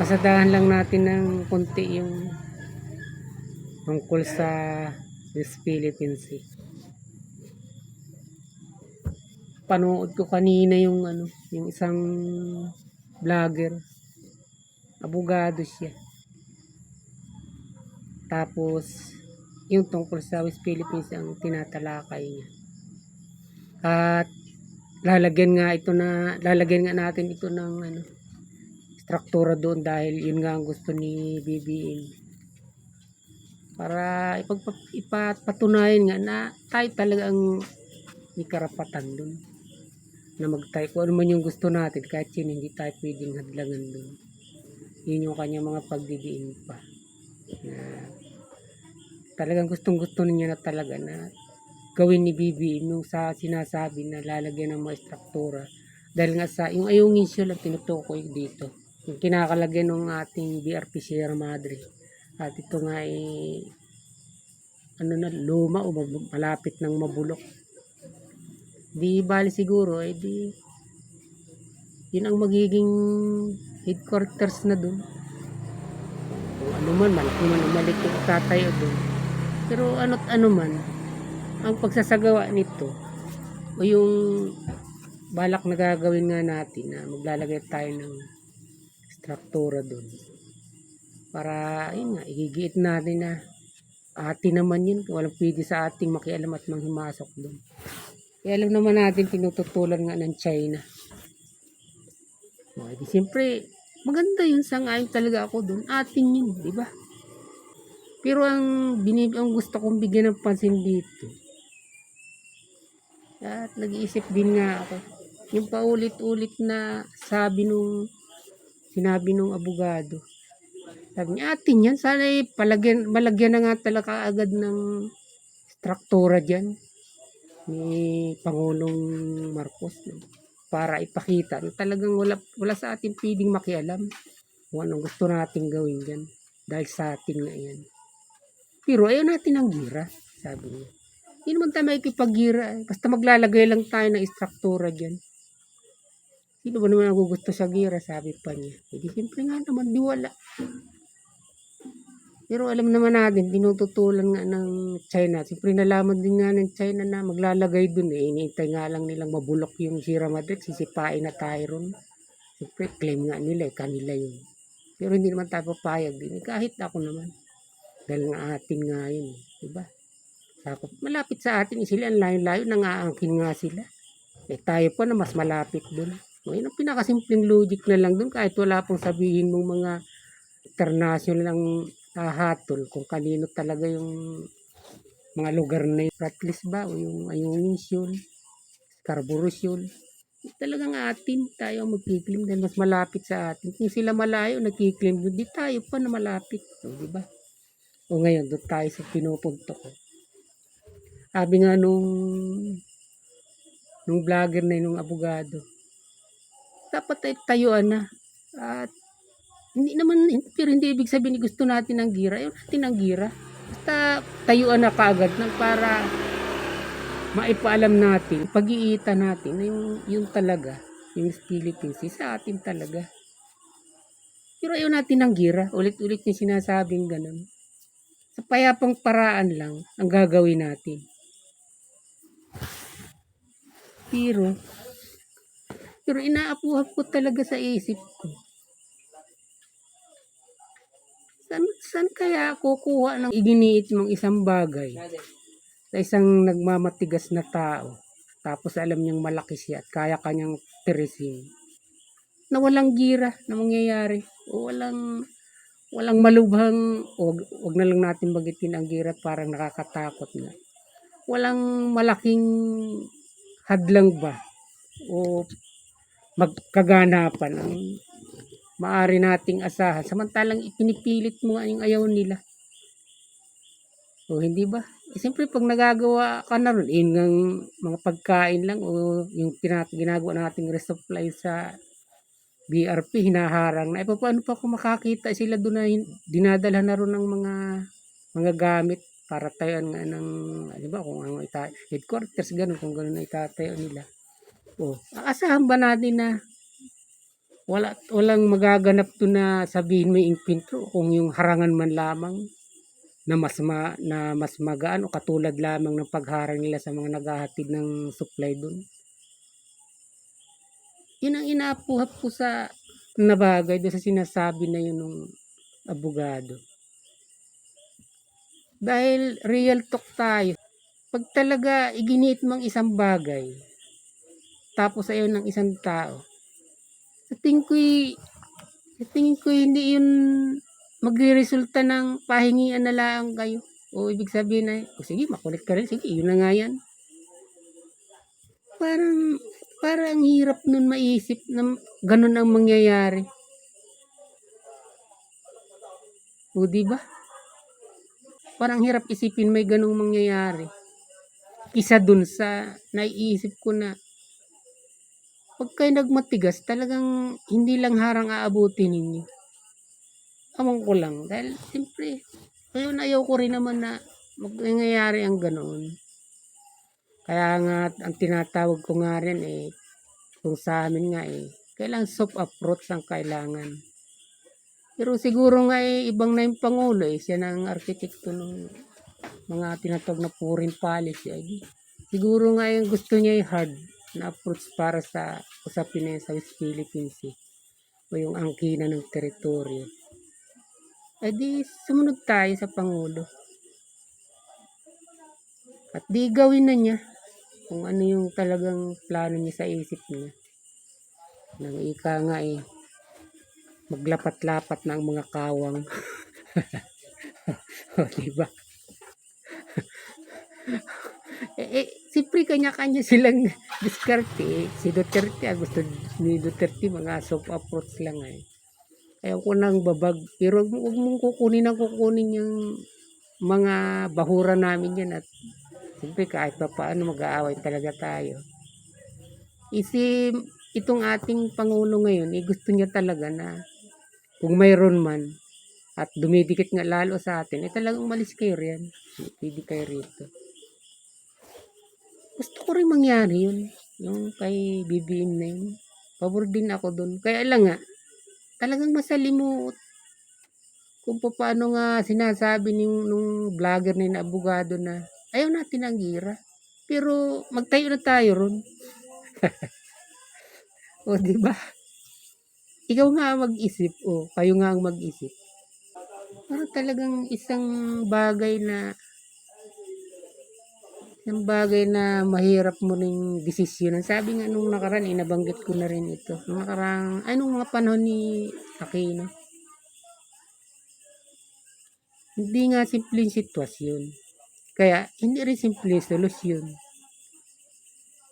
Pasadahan lang natin ng konti yung tungkol sa Miss Philippines Sea. Panood ko kanina yung yung isang vlogger. Abogado siya. Tapos yung tungkol sa Miss Philippines ang tinatalakay niya. At lalagyan nga natin ito ng struktura doon dahil yun nga ang gusto ni BBM. Para ipatunayan nga na tayo talaga ang may karapatan doon na magtayo kung ano man yung gusto natin kahit yun hindi tayo pwedeng hadlangan doon. Yun yung kanyang mga pagdidiin pa na talagang gustong gusto niya na talaga na gawin ni BBM yung sa sinasabi na lalagyan ng mga struktura dahil nga sa yung ayungin siya lang tinutukoy dito yung kinakalagyan ng ating BRP Sierra Madre at ito nga ay luma o malapit ng mabulok. Di bali siguro di yun ang magiging headquarters na doon. Kung ano man, malaki man o maliit yung tatayo doon. Pero ano't ano man, ang pagsasagawa nito o yung balak na gagawin nga natin na maglalagay tayo ng struktura doon. Para, yun nga, igigiit natin na atin naman yun. Walang pwede sa ating makialam at manghimasok doon. Kaya alam naman natin tinututulan nga ng China. Di siyempre, maganda yun sang-ayon talaga ako doon. Atin yun, di ba? Pero ang gusto kong bigyan ng pansin dito. At nag-iisip din nga ako. Yung paulit-ulit na sinabi nung abogado. Sabi niya, atin yan. Sana malagyan na nga talaga agad ng struktura dyan ni Pangulong Marcos. Para ipakita na talagang wala sa atin pwedeng makialam kung anong gusto natin gawin dyan. Dahil sa atin nga yan. Pero ayaw natin ng gira, sabi niya. Hindi naman tayo makikipag-gira. Basta maglalagay lang tayo ng struktura dyan. Sino ba naman nagugusto sa gira, sabi pa niya. Hindi siyempre nga naman, di wala. Pero alam naman natin, tinututulan nga ng China. Siyempre nalaman din nga ng China na maglalagay dun eh. Iniintay nga lang nilang mabulok yung Sierra Madre. Sisipain na tayo ron. Siyempre claim nga nila kanila yun. Pero hindi naman tayo papayag din. Kahit ako naman. Dahil nga atin nga yun. Diba? Malapit sa atin. Sila ang layo-layo. Nangaangkin nga sila. Tayo pa na mas malapit dun. Yun ang pinakasimpleng logic na lang dun. Kahit wala pong sabihin mong mga international ang hahatol kung kanino talaga yung mga lugar na yung Ratlis ba o yung Ayungins yun, Carburos yun. Talagang atin tayo magkiklim dahil mas malapit sa atin. Kung sila malayo nagkiklim, di tayo pa na malapit. O, diba? O ngayon, doon tayo sa pinupunto ko. Sabi nga nung vlogger na nung abogado, dapat ay tayuan na. At pero hindi ibig sabihin gusto natin ng gira. Ayaw natin ng gira. Basta tayuan na kaagad ng para maipaalam natin, pag-iita natin na yung talaga, yung Philippines sa atin talaga. Pero ayaw natin ng gira. Ulit-ulit yung sinasabing ganun. Sa payapang paraan lang ang gagawin natin. Pero inaapuhan ko talaga sa isip ko. Saan kaya kukuha ng iginiit mong isang bagay sa isang nagmamatigas na tao tapos alam niyang malaki siya at kaya kanyang tirisin na walang gira na mangyayari o walang malubhang o wag na lang natin bagitin ang gira parang nakakatakot na walang malaking hadlang ba o magkaganapan ang maaari nating asahan samantalang ipinipilit mo nga yung ayaw nila. O hindi ba? Siyempre pag nagagawa ka na ron, yung mga pagkain lang o yung ginagawa nating resupply sa BRP, hinaharang na. Paano pa kung makakita sila doon na dinadala na ron ng mga gamit para tayuan nga ng, di ba, kung ano headquarters, ganun, kung ganun na itatayo nila. O, aasahan ba natin na Walang magaganap dun na sabihin may impinto kung yung harangan man lamang na mas magaan o katulad lamang ng pagharang nila sa mga naghahatid ng supply dun. Yun ang inaapuhat ko sa na bagay doon sa sinasabi na yun nung abogado. Dahil real talk tayo. Pag talaga iginiit mang isang bagay, tapos ayaw ng isang tao, sa tingin ko'y, hindi yun magre-resulta ng pahingian na lang kayo. O ibig sabihin na, o sige, makulit ka rin, sige, yun na nga yan. Parang hirap nun maisip na ganun ang mangyayari. O diba? Parang hirap isipin may ganung mangyayari. Isa dun sa naiisip ko na pag kayo nagmatigas, talagang hindi lang harang aabutin ninyo. Amang ko lang. Dahil siyempre, ayaw ko rin naman na mangyayari ang ganoon. Kaya nga, ang tinatawag ko nga rin kung sa amin nga kailangan soft approach ang kailangan. Pero siguro nga ibang na yung Pangulo siya na ang arkitekto ng mga tinatawag na foreign policy. Siguro nga yung gusto niya yung hard na approach para sa usapin na sa West Philippines o yung angkina ng teritoryo. Di sumunod tayo sa Pangulo. At di gawin na niya kung ano yung talagang plano niya sa isip niya. Nang ika nga maglapat-lapat na ang mga kawang. O, diba? Siyempre kanya-kanya silang diskarte. Si Duterte, gusto ni Duterte mga soft approach lang Ayaw ko nang babag. Pero huwag mong kukunin yung mga bahura namin yan at siyempre kahit pa paano mag-aaway talaga tayo. Itong ating Pangulo ngayon, gusto niya talaga na kung mayroon man at dumidikit nga lalo sa atin, talagang umalis kayo riyan. Hindi kayo rito. Gusto ko rin mangyari yun. Yung kay BBM na yun. Pabor din ako dun. Kaya lang nga, talagang masalimuot kung paano nga sinasabi nung vlogger na yung abogado na ayaw natin ang gira. Pero magtayo na tayo ron. O diba? Ikaw nga mag-isip. O kayo nga ang mag-isip. Parang talagang isang bagay na mo ring desisyon. Sabi nga nung nakaraan, nabanggit ko na rin ito. Nung nakaraan, nung mga panahon ni Aquino. Hindi nga simpleng sitwasyon. Kaya, hindi rin simpleng solusyon.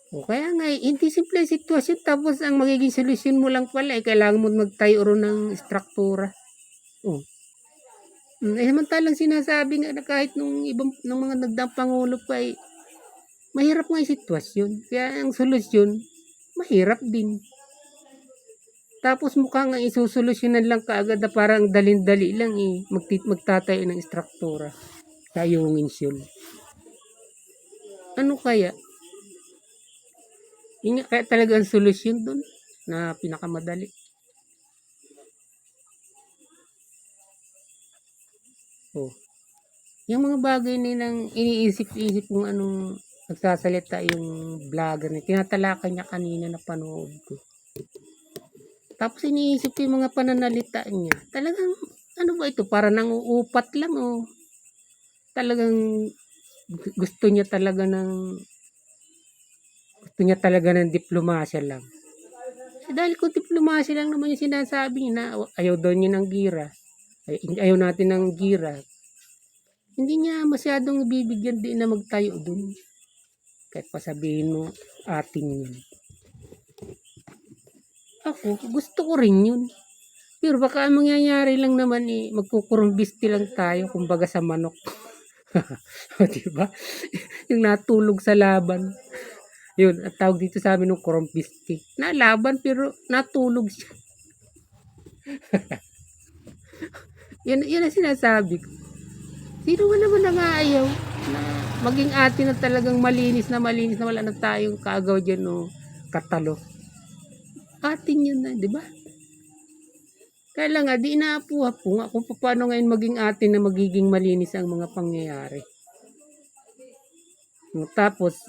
O kaya nga, hindi simpleng sitwasyon. Tapos, ang magiging solusyon mo lang pala, kailangan mo magtayo ron ng struktura. O. Samantalang sinasabi nga na kahit nung mga nagdaang Pangulo pa mahirap nga yung sitwasyon. Kaya ang solusyon, mahirap din. Tapos mukhang isusolusyonan lang kaagad na parang dalin-dali lang magtatayo ng struktura sa iyong insyon. Ano kaya? Yun kaya talaga ang solusyon dun na pinakamadali. Yung mga bagay nang iniisip-isip kung anong nagsasalita yung vlogger na tinatalakay niya kanina na panood ko. Tapos iniisip ko yung mga pananalita niya. Talagang, ano ba ito? Para nang uupat lang talagang gusto niya talaga ng diplomasya lang. Dahil kung diplomasya lang naman yung sinasabi niya na ayaw daw niya ng gira. Ayaw natin ng gira. Hindi niya masyadong bibigyan din na magtayo dun. Kahit pasabihin mo atin yun. Ako, gusto ko rin yun. Pero baka ang mangyayari lang naman magkukurumbisti lang tayo kumbaga sa manok. Diba? Yung natulog sa laban. Yun, at tawag dito sa amin ng kurumbisti. Nalaban pero natulog siya. Yun ang sinasabi ko. Sino man naman nang-aayaw na maging atin na talagang malinis na wala na tayong kaagaw dyan katalo. Atin yun na, di ba? Kaya lang nga, di inaapuha po nga kung paano ngayon maging atin na magiging malinis ang mga pangyayari. No, tapos,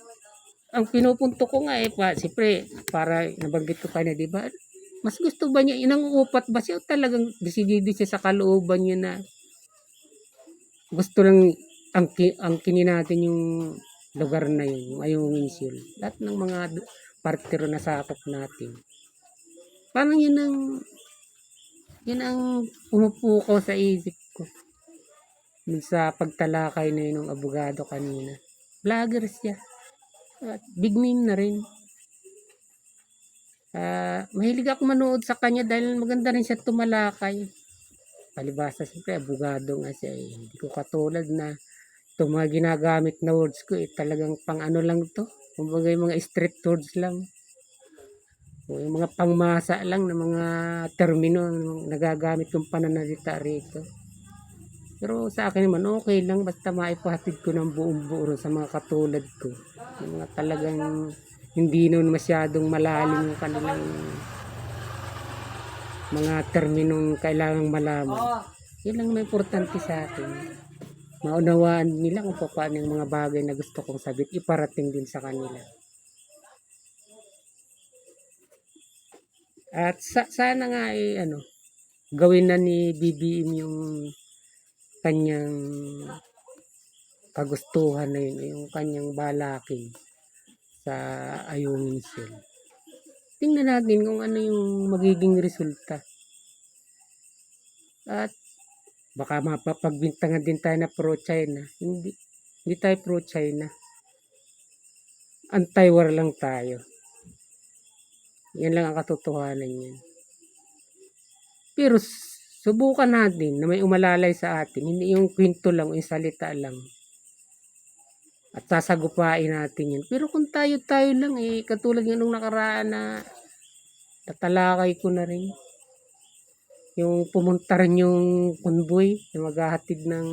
ang pinupunto ko nga siyempre, para nabanggit ko kanina, di ba? Mas gusto ba niya, inanguupat ba siya o talagang desidido siya sa kalooban niya na gusto lang angkinin natin yung lugar na yun, yung Ayungin Insul. Lahat ng mga partero na sakop natin. Parang yun ang pumupuko sa isip ko. Sa pagtalakay na yun ng abogado kanina. Vlogger siya. At big name na rin. Mahilig ako manood sa kanya dahil maganda rin siya tumalakay. Palibasa siyempre, abogado nga siya. Hindi ko katulad na itong mga ginagamit na words ko talagang pang ano lang to. Kumbaga yung mga street words lang. O yung mga pangmasa lang na mga termino nagagamit yung pananalita rito. Pero sa akin naman okay lang basta maipahatid ko ng buong buo sa mga katulad ko. Yung mga talagang hindi nun masyadong malalim yung kanilang mga terminong kailangang malaman. Yun lang may importante sa akin. Maunawaan nila kung paano yung mga bagay na gusto kong sabihin, iparating din sa kanila. At sana nga gawin na ni BBM yung kanyang kagustuhan na yun, yung kanyang balakin sa Ayungin Insul. Tingnan natin kung ano yung magiging resulta. At baka mapapagbintangan din tayo na pro-China. Hindi tayo pro-China. Anti-war lang tayo. Yan lang ang katotohanan yan. Pero subukan natin na may umalalay sa atin. Hindi yung kwento lang o yung salita lang. At sasagupain natin yun. Pero kung tayo lang katulad yung nung nakaraan na tatalakay ko na rin. Yung pumunta rin yung convoy na maghahatid ng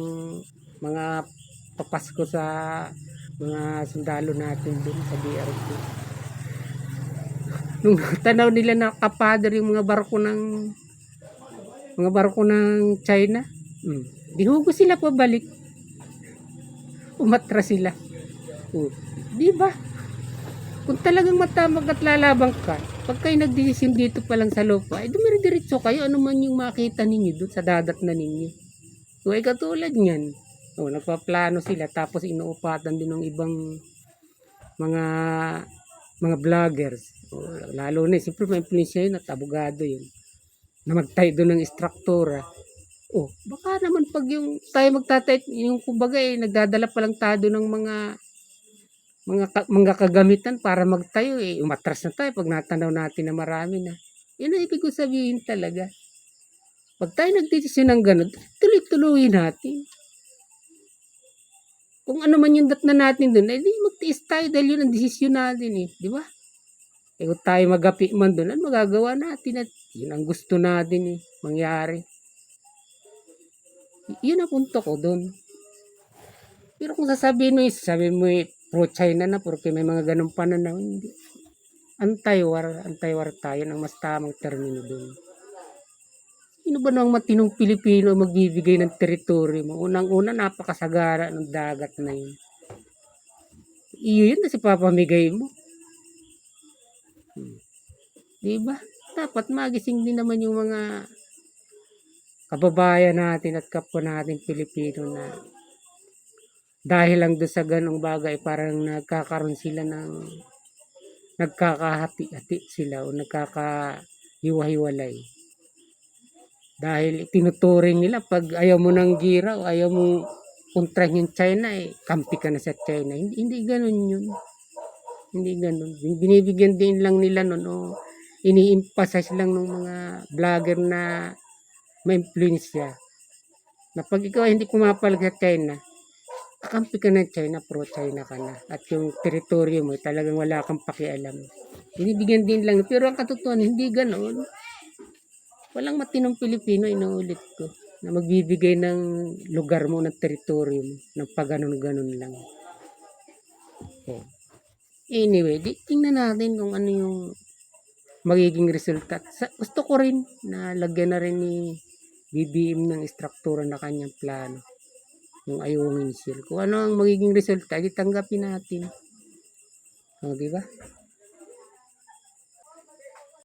mga papasko sa mga sundalo natin dun sa BRP. Nung tanaw nila na kapader yung mga barko ng China, di hugo sila pabalik. Umatras sila. Di ba? Kung talagang matamag at lalabang ka, pag kayo nagdesisyon dito pa lang sa lupa, dumiri-diretso kayo, ano man yung makita ninyo doon sa dadat na ninyo. So, katulad niyan. Nagpaplano sila, tapos inuupatan din ng ibang mga vloggers. Lalo na, siyempre may influensya yun at abogado yun. Na magtayo doon ng istruktura. Baka naman pag yung tayo magtatay, yung kumbaga nagdadala pa lang tayo ng mga kagamitan para magtayo umatras na tayo pag natanaw natin na marami na. Yun ang ibig ko sabihin talaga. Pag tayo nagdesisyon ng ganun, tuloy-tuloy natin. Kung ano man yung datna natin dun, di magtiis tayo dahil yun ang desisyon natin di ba? Kung tayo magapi man dun, ano magagawa natin at yun ang gusto natin mangyari. Yun ang punto ko dun. Pero kung sasabihin mo pro-China na porque may mga ganong pananaw, hindi. Anti-war tayo ng mas tamang termino dun. Sino ba nang matinong Pilipino magbibigay ng teritoryo mo? Unang-una, napakasagara ng dagat na yun. Yun na si papamigay mo. Diba? Dapat magising din naman yung mga kababayan natin at kapwa natin Pilipino na dahil lang doon sa ganong bagay parang nagkakaroon sila ng nagkakahati-hati sila o nagkakahiwa-hiwalay. Dahil tinuturing nila pag ayaw mo ng gira o ayaw mo kontrahin yung China kampi ka na sa China. Hindi ganun yun. Hindi ganun. Binibigyan din lang nila nun ini-emphasize lang ng mga vlogger na may influensya. Na pag ikaw hindi pumapalag sa China, kakampi ka ng China, pro-China ka na. At yung teritoryo mo, talagang wala kang pakialam. Binibigyan din lang. Pero ang katotohanan, hindi ganoon. Walang matinong Pilipino, inuulit ko, na magbibigay ng lugar mo, ng teritoryo mo, ng pag-ganon-ganon lang. Anyway, tingnan natin kung ano yung magiging resulta. Gusto ko rin na lagyan na rin ni BBM ng istruktura na kanyang plano. Yung Ayungin Shield. Kung ano ang magiging resulta, di tanggapin natin. O, di ba?